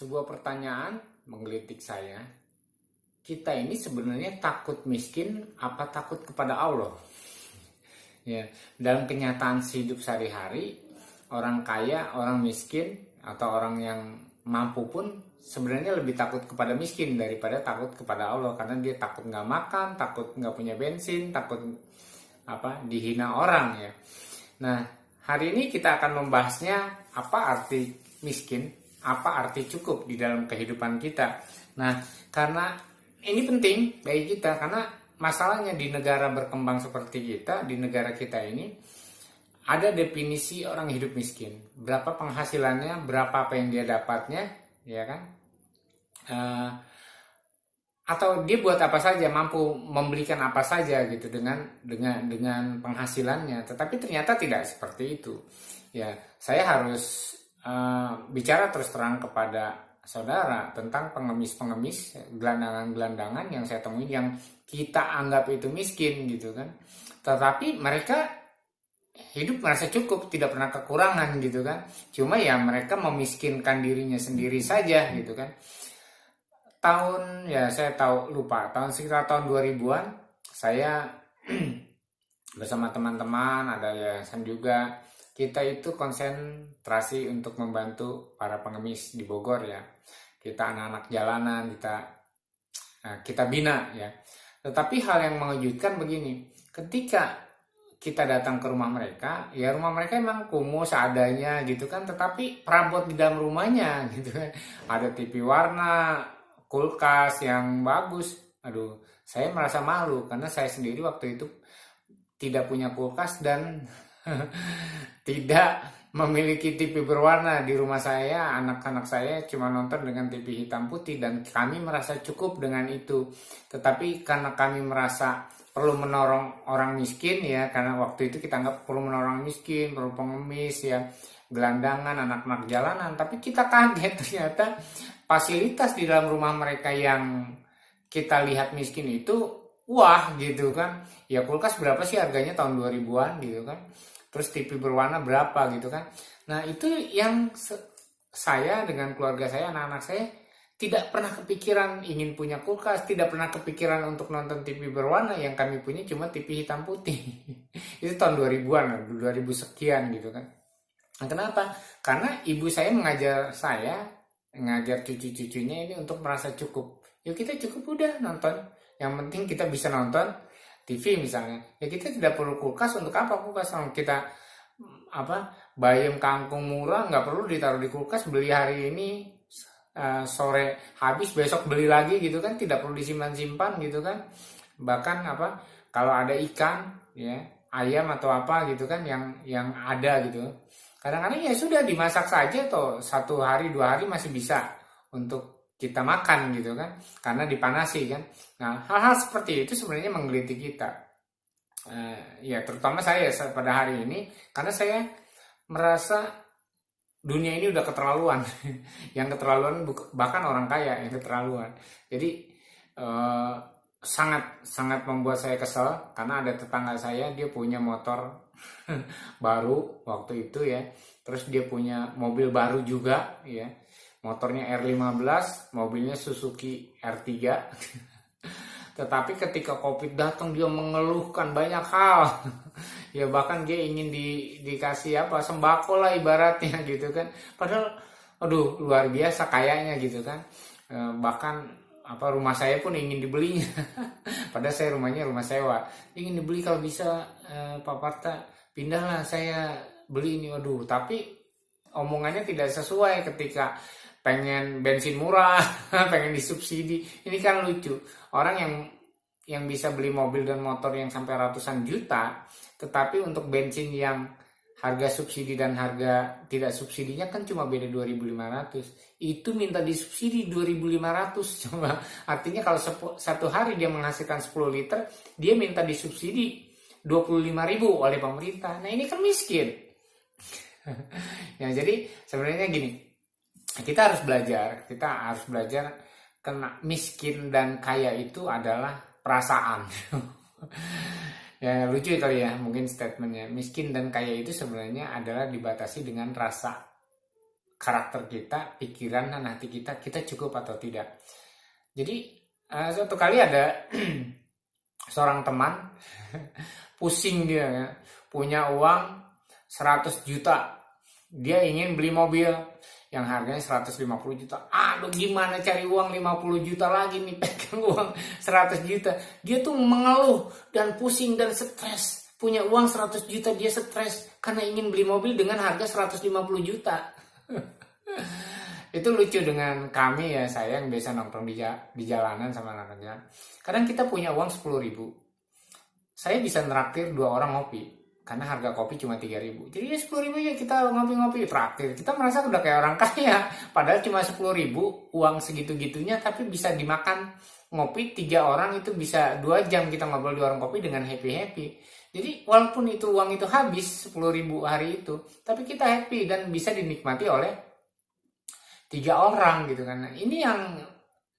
Sebuah pertanyaan menggelitik saya. Kita ini sebenarnya takut miskin apa takut kepada Allah? Ya, dalam kenyataan hidup sehari-hari, orang kaya, orang miskin, atau orang yang mampu pun sebenarnya lebih takut kepada miskin daripada takut kepada Allah, karena dia takut nggak makan, takut nggak punya bensin, takut dihina orang ya. Nah, hari ini kita akan membahasnya apa arti miskin, apa arti cukup di dalam kehidupan kita. Nah, karena ini penting bagi kita, karena masalahnya di negara berkembang seperti kita, di negara kita ini ada definisi orang hidup miskin. Berapa penghasilannya, berapa apa yang dia dapatnya, ya kan? Atau dia buat apa saja, mampu membelikan apa saja gitu dengan penghasilannya. Tetapi ternyata tidak seperti itu. Ya, saya harus bicara terus terang kepada saudara tentang pengemis-pengemis, gelandangan-gelandangan yang saya temui yang kita anggap itu miskin gitu kan. Tetapi mereka hidup merasa cukup, tidak pernah kekurangan gitu kan. Cuma ya mereka memiskinkan dirinya sendiri saja gitu kan. Saya lupa, sekitar tahun 2000-an saya bersama teman-teman, ada yayasan juga, kita itu konsentrasi untuk membantu para pengemis di Bogor ya. Kita anak-anak jalanan, kita bina ya. Tetapi hal yang mengejutkan begini, ketika kita datang ke rumah mereka, ya rumah mereka emang kumuh seadanya gitu kan, tetapi perabot di dalam rumahnya gitu kan, ada TV warna, kulkas yang bagus. Aduh, saya merasa malu karena saya sendiri waktu itu tidak punya kulkas dan tidak memiliki TV berwarna di rumah saya. Anak-anak saya cuma nonton dengan TV hitam putih dan kami merasa cukup dengan itu. Tetapi karena kami merasa perlu menolong orang miskin ya, karena waktu itu kita anggap perlu menolong miskin, perlu pengemis ya, gelandangan, anak-anak jalanan. Tapi kita kaget ternyata fasilitas di dalam rumah mereka yang kita lihat miskin itu wah gitu kan. Ya kulkas berapa sih harganya tahun 2000-an gitu kan. Terus TV berwarna berapa gitu kan. Nah itu yang saya dengan keluarga saya, anak-anak saya tidak pernah kepikiran ingin punya kulkas, tidak pernah kepikiran untuk nonton TV berwarna. Yang kami punya cuma TV hitam putih. Itu tahun 2000-an, 2000 sekian gitu kan. Nah, kenapa? Karena ibu saya mengajar cucu-cucunya ini untuk merasa cukup. Ya kita cukup udah nonton. Yang penting kita bisa nonton TV misalnya. Ya kita tidak perlu kulkas. Untuk apa kulkas? Kita bayam kangkung murah nggak perlu ditaruh di kulkas. Beli hari ini sore habis, besok beli lagi gitu kan. Tidak perlu disimpan-simpan gitu kan. Bahkan kalau ada ikan ya, ayam atau apa gitu kan yang ada gitu. Kadang-kadang ya sudah dimasak saja toh, 1 hari 2 hari masih bisa untuk kita makan gitu kan, karena dipanasi kan. Nah hal-hal seperti itu sebenarnya menggelitik kita, ya terutama saya pada hari ini, karena saya merasa dunia ini udah keterlaluan. Yang keterlaluan bahkan orang kaya yang keterlaluan. Jadi sangat membuat saya kesel karena ada tetangga saya, dia punya motor baru waktu itu ya, terus dia punya mobil baru juga ya, motornya R15, mobilnya Suzuki R3. Tetapi ketika Covid datang dia mengeluhkan banyak hal. Ya bahkan dia ingin dikasih sembako lah ibaratnya gitu kan, padahal aduh luar biasa kayaknya gitu kan. Bahkan rumah saya pun ingin dibelinya. Padahal saya rumah sewa, ingin dibeli kalau bisa, Pak Parta pindahlah saya beli ini. Waduh, tapi omongannya tidak sesuai ketika pengen bensin murah, pengen disubsidi. Ini kan lucu, orang yang bisa beli mobil dan motor yang sampai ratusan juta, tetapi untuk bensin yang harga subsidi dan harga tidak subsidinya kan cuma beda 2.500. Itu minta disubsidi 2.500. Coba, artinya kalau satu hari dia menghasilkan 10 liter, dia minta disubsidi 25.000 oleh pemerintah. Nah ini kan miskin. Ya jadi sebenarnya gini, kita harus belajar karena miskin dan kaya itu adalah perasaan. Ya lucu kali ya mungkin statementnya. Miskin dan kaya itu sebenarnya adalah dibatasi dengan rasa karakter kita, pikiran dan hati kita cukup atau tidak. Jadi suatu kali ada seorang teman pusing dia ya, punya uang 100 juta, dia ingin beli mobil yang harganya 150 juta. Aduh, gimana cari uang 50 juta lagi nih, pegang uang 100 juta. Dia tuh mengeluh dan pusing dan stres. Punya uang 100 juta dia stres karena ingin beli mobil dengan harga 150 juta. Itu lucu dengan kami ya, saya yang biasa nongkrong di jalanan sama anak-anak. Kadang kita punya uang 10 ribu. Saya bisa neraktir 2 orang ngopi karena harga kopi cuma 3 ribu. Jadi ya 10 ribu ya kita ngopi-ngopi traktir. Kita merasa udah kayak orang kaya. Padahal cuma 10 ribu uang segitu-gitunya, tapi bisa dimakan ngopi 3 orang, itu bisa 2 jam kita ngobrol di warung kopi dengan happy-happy. Jadi walaupun itu uang itu habis 10 ribu hari itu, tapi kita happy dan bisa dinikmati oleh 3 orang gitu kan. Nah, ini yang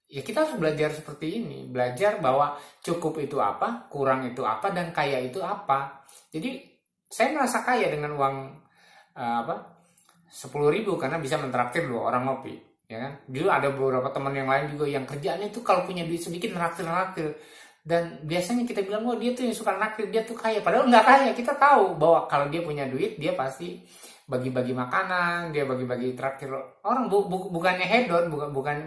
ya kita harus belajar seperti ini, belajar bahwa cukup itu apa, kurang itu apa, dan kaya itu apa. Jadi saya merasa kaya dengan uang 10 ribu karena bisa mentraktir 2 orang ngopi, ya kan. Dulu ada beberapa teman yang lain juga yang kerjaannya itu kalau punya duit sedikit naktir, dan biasanya kita bilang, oh dia tuh yang suka naktir, dia tuh kaya. Padahal nggak kaya. Kita tahu bahwa kalau dia punya duit, dia pasti bagi-bagi makanan, dia bagi-bagi traktir orang. Bukannya hedon,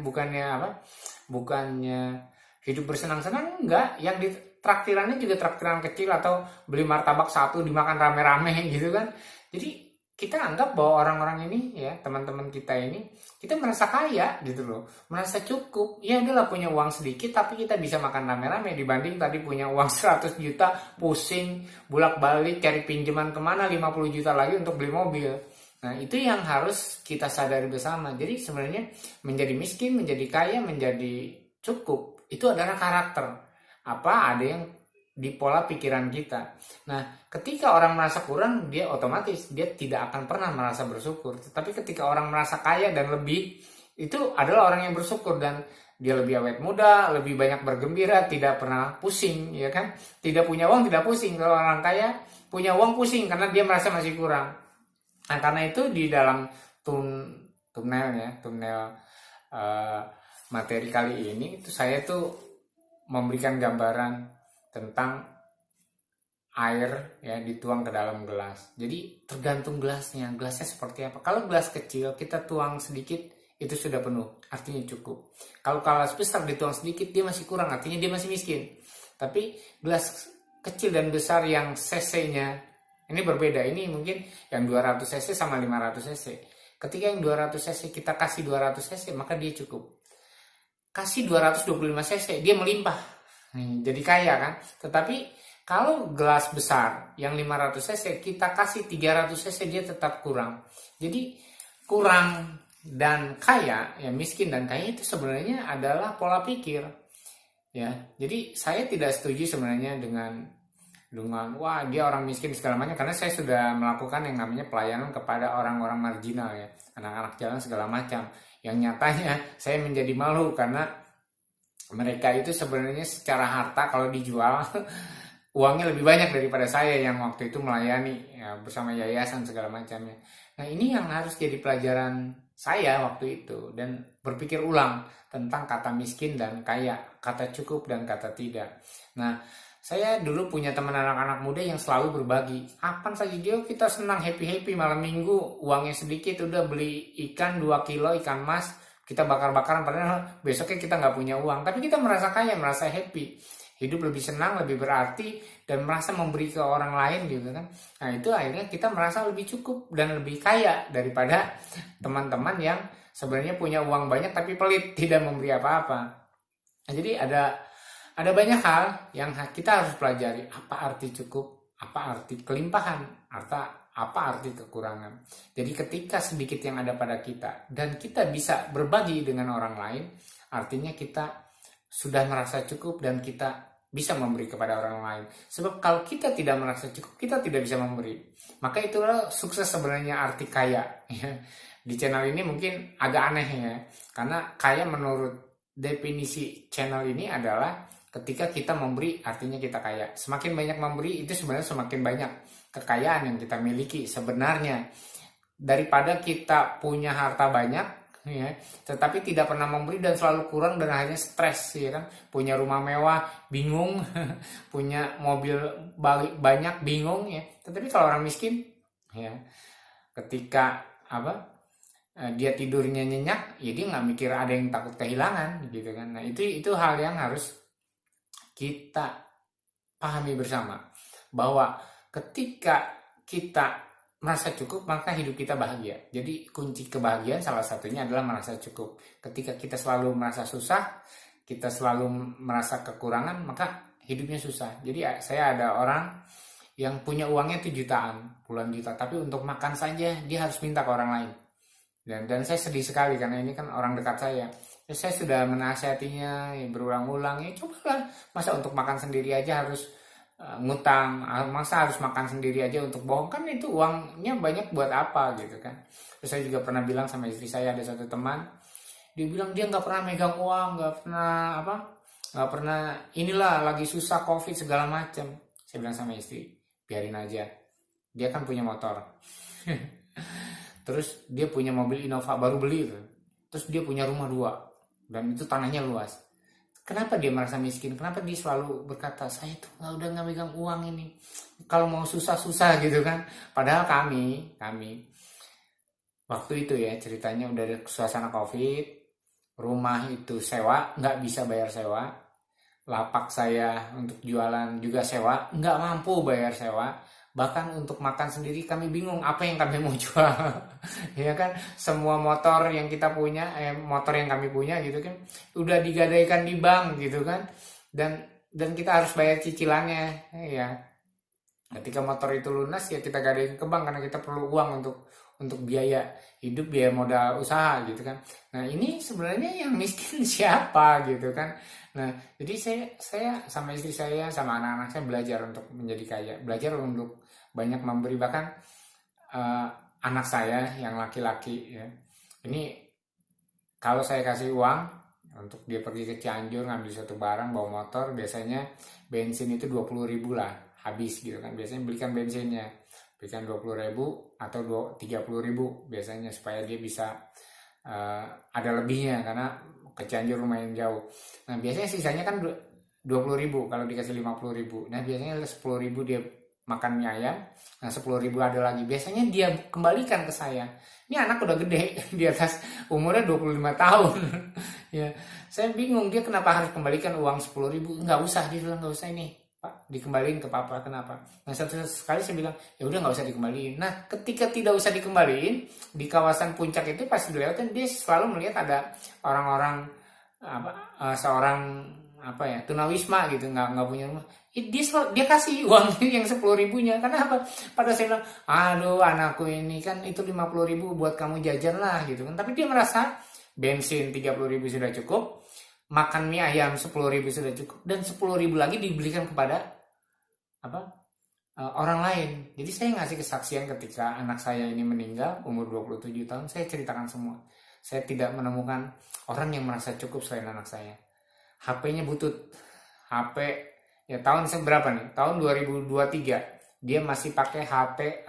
bukannya apa, bukannya hidup bersenang-senang, enggak. Yang di traktirannya juga traktiran kecil atau beli martabak 1 dimakan rame-rame gitu kan. Jadi kita anggap bahwa orang-orang ini ya, teman-teman kita ini, kita merasa kaya gitu loh, merasa cukup. Ya adalah punya uang sedikit tapi kita bisa makan rame-rame, dibanding tadi punya uang 100 juta pusing bolak-balik cari pinjaman kemana 50 juta lagi untuk beli mobil. Nah itu yang harus kita sadari bersama. Jadi sebenarnya menjadi miskin, menjadi kaya, menjadi cukup itu adalah karakter. Ada yang di pola pikiran kita. Nah, ketika orang merasa kurang, dia otomatis dia tidak akan pernah merasa bersyukur. Tapi ketika orang merasa kaya dan lebih, itu adalah orang yang bersyukur dan dia lebih awet muda, lebih banyak bergembira, tidak pernah pusing, ya kan? Tidak punya uang tidak pusing. Kalau orang kaya punya uang pusing karena dia merasa masih kurang. Nah, karena itu di dalam thumbnail materi kali ini itu saya tuh memberikan gambaran tentang air ya dituang ke dalam gelas. Jadi tergantung gelasnya seperti apa. Kalau gelas kecil kita tuang sedikit itu sudah penuh, artinya cukup. Kalau gelas besar dituang sedikit dia masih kurang, artinya dia masih miskin. Tapi gelas kecil dan besar yang cc-nya ini berbeda. Ini mungkin yang 200 cc sama 500 cc. Ketika yang 200 cc kita kasih 200 cc maka dia cukup. Kasih 225 cc dia melimpah. Jadi kaya kan. Tetapi kalau gelas besar yang 500 cc kita kasih 300 cc dia tetap kurang. Jadi kurang dan kaya, ya miskin dan kaya itu sebenarnya adalah pola pikir. Ya, jadi saya tidak setuju sebenarnya dengan wah dia orang miskin segala macam, karena saya sudah melakukan yang namanya pelayanan kepada orang-orang marginal ya, anak-anak jalan segala macam. Yang nyatanya saya menjadi malu karena mereka itu sebenarnya secara harta kalau dijual uangnya lebih banyak daripada saya yang waktu itu melayani ya, bersama yayasan segala macamnya. Nah ini yang harus jadi pelajaran saya waktu itu, dan berpikir ulang tentang kata miskin dan kaya, kata cukup dan kata tidak. Nah saya dulu punya teman anak-anak muda yang selalu berbagi. Apa saja dia kita senang happy-happy malam minggu, uangnya sedikit udah beli ikan 2 kilo ikan mas, kita bakar-bakaran padahal besoknya kita nggak punya uang. Tapi kita merasa kaya, merasa happy. Hidup lebih senang, lebih berarti, dan merasa memberi ke orang lain gitu kan. Nah itu akhirnya kita merasa lebih cukup dan lebih kaya daripada teman-teman yang sebenarnya punya uang banyak tapi pelit, tidak memberi apa-apa. Nah, jadi ada banyak hal yang kita harus pelajari. Apa arti cukup, apa arti kelimpahan, apa arti kekurangan. Jadi ketika sedikit yang ada pada kita dan kita bisa berbagi dengan orang lain, artinya kita sudah merasa cukup dan kita bisa memberi kepada orang lain. Sebab kalau kita tidak merasa cukup, kita tidak bisa memberi. Maka itulah sukses sebenarnya arti kaya. Di channel ini mungkin agak aneh ya, karena kaya menurut definisi channel ini adalah ketika kita memberi, artinya kita kaya. Semakin banyak memberi itu sebenarnya semakin banyak kekayaan yang kita miliki sebenarnya. daripada kita punya harta banyak, ya, tetapi tidak pernah memberi dan selalu kurang dan hanya stres, ya kan? Punya rumah mewah, bingung, punya mobil banyak, bingung, ya. Tetapi kalau orang miskin, ya, ketika dia tidurnya nyenyak, ya dia nggak mikir ada yang takut kehilangan, gitu kan? Nah itu hal yang harus kita pahami bersama, bahwa ketika kita merasa cukup maka hidup kita bahagia. Jadi kunci kebahagiaan salah satunya adalah merasa cukup. Ketika kita selalu merasa susah, kita selalu merasa kekurangan, maka hidupnya susah. Jadi saya ada orang yang punya uangnya itu jutaan, puluhan juta, tapi untuk makan saja dia harus minta ke orang lain. Dan saya sedih sekali karena ini kan orang dekat saya. Ya, saya sudah menasihatinya ya, berulang-ulang, ya cobalah, masa untuk makan sendiri aja harus ngutang, masa harus makan sendiri aja untuk bohong, kan itu uangnya banyak buat apa gitu kan. Terus saya juga pernah bilang sama istri saya, ada satu teman, dia bilang dia nggak pernah megang uang, nggak pernah inilah lagi susah covid segala macam. Saya bilang sama istri, biarin aja, dia kan punya motor. Terus dia punya mobil Innova baru beli itu. Terus dia punya rumah 2 dan itu tanahnya luas. Kenapa dia merasa miskin? Kenapa dia selalu berkata, saya tuh udah nggak megang uang ini. Kalau mau susah-susah gitu kan. Padahal kami waktu itu ya ceritanya udah ada suasana covid, rumah itu sewa, nggak bisa bayar sewa. Lapak saya untuk jualan juga sewa, nggak mampu bayar sewa. Bahkan untuk makan sendiri kami bingung apa yang kami mau jual. Ya kan, semua motor yang kita punya, motor yang kami punya gitu kan, udah digadaikan di bank gitu kan, dan kita harus bayar cicilannya, ya. Ketika motor itu lunas ya kita gadaikan ke bank karena kita perlu uang untuk biaya hidup, biaya modal usaha gitu kan. Nah ini sebenarnya yang miskin siapa gitu kan. Nah jadi saya sama istri saya sama anak-anak saya belajar untuk menjadi kaya, belajar untuk banyak memberi. Bahkan anak saya yang laki-laki ya, ini kalau saya kasih uang untuk dia pergi ke Cianjur ngambil satu barang bawa motor, biasanya bensin itu 20.000 lah habis gitu kan. Biasanya belikan bensinnya, belikan 20.000 atau 30.000 biasanya, supaya dia bisa ada lebihnya karena ke Cianjur lumayan jauh. Nah biasanya sisanya kan 20.000 kalau dikasih 50.000. Nah biasanya 10.000 dia makan mie ayam. Nah 10.000 ada lagi, biasanya dia kembalikan ke saya. Ini anak udah gede, di atas umurnya 25 tahun. Ya, saya bingung dia kenapa harus kembalikan uang 10.000. Nggak usah, dia bilang nggak usah ini Pak, dikembaliin ke papa. Kenapa? Nah satu sekali saya bilang ya udah nggak usah dikembaliin. Nah ketika tidak usah dikembaliin, di kawasan puncak itu pas dilewatin dia selalu melihat ada orang-orang seorang tunawisma gitu, nggak punya rumah. Dia kasih uang yang 10.000-nya. Karena apa? Pada saya bilang, aduh anakku ini kan itu 50.000 buat kamu jajan lah gitu kan. Tapi dia merasa bensin 30.000 sudah cukup, makan mie ayam 10.000 sudah cukup, dan 10.000 lagi dibelikan kepada orang lain. Jadi saya ngasih kesaksian ketika anak saya ini meninggal umur 27 tahun, saya ceritakan semua. Saya tidak menemukan orang yang merasa cukup selain anak saya. HP-nya butut, HP ya tahun seberapa nih? Tahun 2023 dia masih pakai HP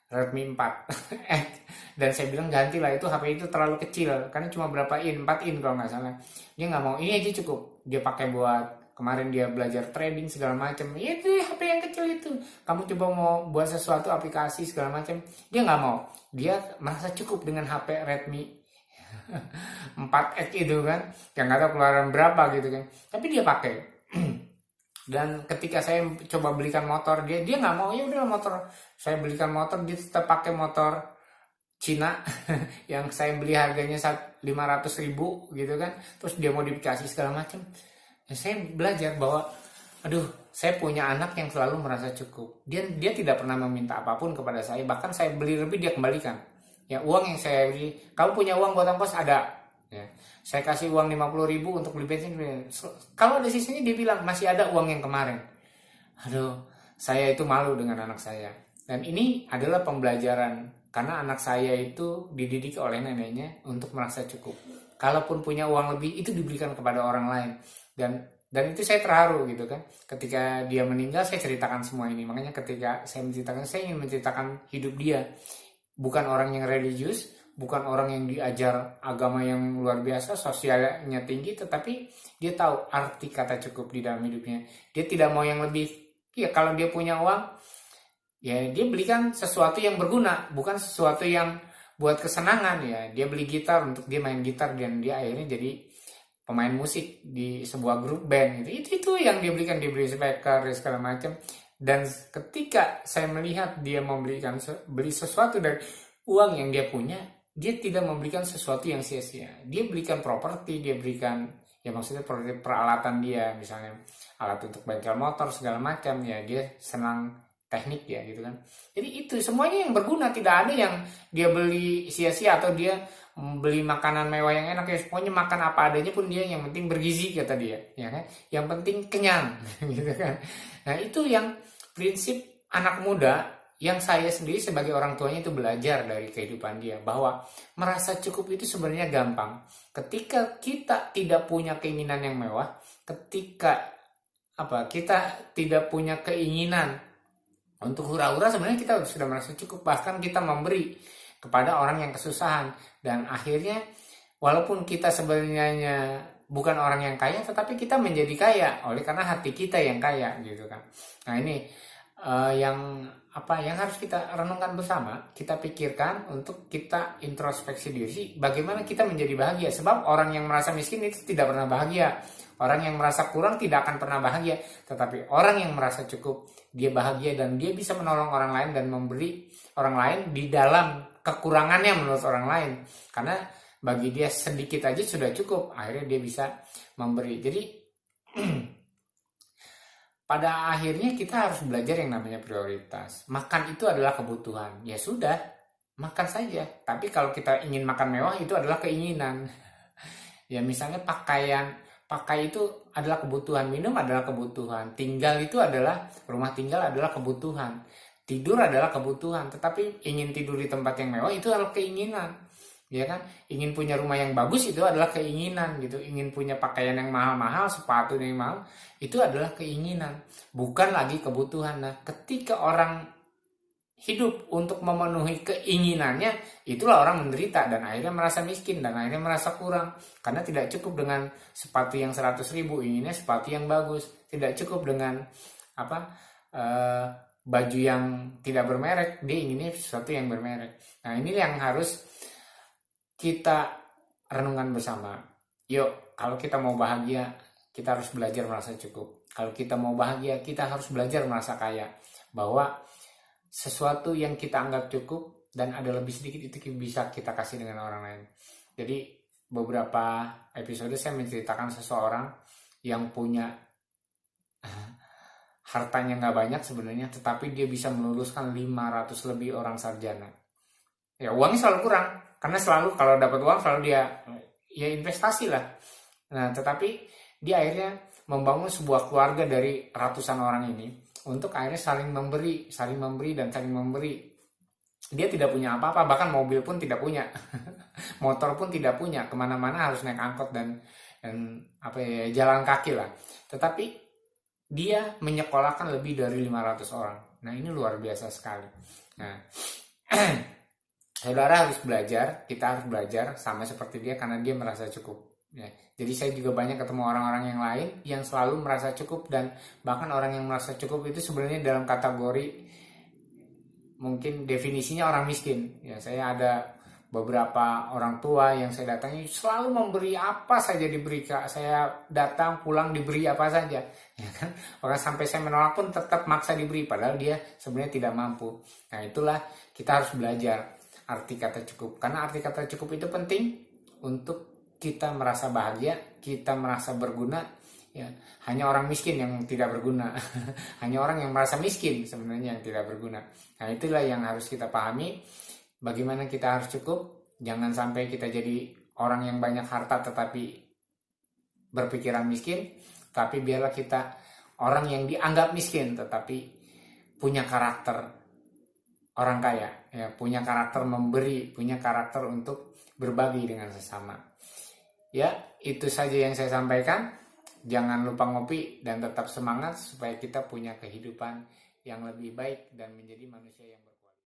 Redmi 4. Dan saya bilang gantilah, itu HP itu terlalu kecil karena cuma berapa in, 4 in kalau nggak salah. Dia nggak mau, ini aja cukup. Dia pakai buat kemarin dia belajar trading segala macam. Ya itu HP yang kecil itu. Kamu coba mau buat sesuatu aplikasi segala macam, dia nggak mau. Dia merasa cukup dengan HP Redmi 4X itu kan, yang nggak tahu keluaran berapa gitu kan, tapi dia pakai. Dan ketika saya coba belikan motor, dia nggak mau. Ya udah motor, saya belikan motor, dia tetap pakai motor Cina yang saya beli harganya 500.000 gitu kan, terus dia modifikasi segala macam. Dan saya belajar bahwa saya punya anak yang selalu merasa cukup. Dia tidak pernah meminta apapun kepada saya, bahkan saya beli lebih dia kembalikan. Ya uang yang saya beli, kamu punya uang buat ongkos ada, ya saya kasih uang 50.000 untuk beli bensin. Kalau ada sisanya dia bilang masih ada uang yang kemarin. Saya itu malu dengan anak saya. Dan ini adalah pembelajaran, karena anak saya itu dididik oleh neneknya untuk merasa cukup. Kalaupun punya uang lebih itu diberikan kepada orang lain. Dan itu saya terharu gitu kan. Ketika dia meninggal saya ceritakan semua ini. Makanya ketika saya menceritakan, saya ingin menceritakan hidup dia. bukan orang yang religius, bukan orang yang diajar agama yang luar biasa, sosialnya tinggi, tetapi dia tahu arti kata cukup di dalam hidupnya. Dia tidak mau yang lebih. Ya kalau dia punya uang, ya dia belikan sesuatu yang berguna, bukan sesuatu yang buat kesenangan. Ya dia beli gitar untuk dia main gitar, dan dia akhirnya jadi pemain musik di sebuah grup band gitu. Itu yang dia belikan, dia beli speaker segala macam. Dan ketika saya melihat dia beli sesuatu dari uang yang dia punya, dia tidak memberikan sesuatu yang sia-sia. Dia belikan properti, dia berikan, ya maksudnya peralatan dia, misalnya alat untuk bengkel motor segala macam, ya dia senang teknik ya gitu kan. Jadi itu semuanya yang berguna, tidak ada yang dia beli sia-sia atau dia beli makanan mewah yang enak. Ya pokoknya makan apa adanya pun dia, yang penting bergizi kata dia, ya kan, yang penting kenyang gitu kan. Nah itu yang prinsip anak muda yang saya sendiri sebagai orang tuanya itu belajar dari kehidupan dia, bahwa merasa cukup itu sebenarnya gampang. Ketika kita tidak punya keinginan yang mewah, ketika kita tidak punya keinginan untuk hura-hura, sebenarnya kita sudah merasa cukup. Bahkan kita memberi kepada orang yang kesusahan, dan akhirnya walaupun kita sebenarnya bukan orang yang kaya, tetapi kita menjadi kaya oleh karena hati kita yang kaya gitu kan. Nah ini yang harus kita renungkan bersama, kita pikirkan, untuk kita introspeksi diri, bagaimana kita menjadi bahagia. Sebab orang yang merasa miskin itu tidak pernah bahagia, orang yang merasa kurang tidak akan pernah bahagia. Tetapi orang yang merasa cukup, dia bahagia, dan dia bisa menolong orang lain dan memberi orang lain di dalam kekurangannya menurut orang lain, karena bagi dia sedikit aja sudah cukup. Akhirnya dia bisa memberi. Jadi pada akhirnya kita harus belajar yang namanya prioritas. Makan itu adalah kebutuhan, ya sudah, makan saja. Tapi kalau kita ingin makan mewah, itu adalah keinginan. Ya misalnya pakai itu adalah kebutuhan, minum adalah kebutuhan, tinggal itu adalah, rumah tinggal adalah kebutuhan, tidur adalah kebutuhan. Tetapi ingin tidur di tempat yang mewah itu adalah keinginan, ya kan. Ingin punya rumah yang bagus itu adalah keinginan gitu. Ingin punya pakaian yang mahal-mahal, sepatu yang mahal, itu adalah keinginan, bukan lagi kebutuhan. Nah ketika orang hidup untuk memenuhi keinginannya, itulah orang menderita dan akhirnya merasa miskin dan akhirnya merasa kurang, karena tidak cukup dengan sepatu yang 100.000, inginnya sepatu yang bagus. Tidak cukup dengan baju yang tidak bermerek, dia inginnya sesuatu yang bermerek. Nah ini yang harus kita renungkan bersama. Yuk, kalau kita mau bahagia, kita harus belajar merasa cukup. Kalau kita mau bahagia, kita harus belajar merasa kaya, bahwa sesuatu yang kita anggap cukup dan ada lebih sedikit itu bisa kita kasih dengan orang lain. Jadi beberapa episode saya menceritakan seseorang yang punya hartanya nggak banyak sebenarnya, tetapi dia bisa meluluskan 500 lebih orang sarjana. Ya uangnya selalu kurang, karena selalu kalau dapat uang selalu dia ya investasi lah. Nah tetapi dia akhirnya membangun sebuah keluarga dari ratusan orang ini, untuk akhirnya saling memberi dan saling memberi. Dia tidak punya apa-apa, bahkan mobil pun tidak punya, motor pun tidak punya, kemana-mana harus naik angkot dan jalan kaki lah. Tetapi dia menyekolahkan lebih dari 500 orang. Nah ini luar biasa sekali. Nah saudara harus belajar, kita harus belajar sama seperti dia, karena dia merasa cukup. Ya, jadi saya juga banyak ketemu orang-orang yang lain yang selalu merasa cukup, dan bahkan orang yang merasa cukup itu sebenarnya dalam kategori mungkin definisinya orang miskin. Ya, saya ada beberapa orang tua yang saya datangi selalu memberi apa saja diberi. Saya datang pulang diberi apa saja, ya kan. Bahkan sampai saya menolak pun tetap maksa diberi, padahal dia sebenarnya tidak mampu. Nah itulah kita harus belajar arti kata cukup, karena arti kata cukup itu penting untuk kita merasa bahagia, kita merasa berguna. Ya, hanya orang miskin yang tidak berguna. Hanya orang yang merasa miskin sebenarnya yang tidak berguna. Nah itulah yang harus kita pahami, bagaimana kita harus cukup. Jangan sampai kita jadi orang yang banyak harta tetapi berpikiran miskin. Tapi biarlah kita orang yang dianggap miskin tetapi punya karakter orang kaya, ya, punya karakter memberi, punya karakter untuk berbagi dengan sesama. Ya, itu saja yang saya sampaikan. Jangan lupa ngopi dan tetap semangat supaya kita punya kehidupan yang lebih baik dan menjadi manusia yang berkualitas.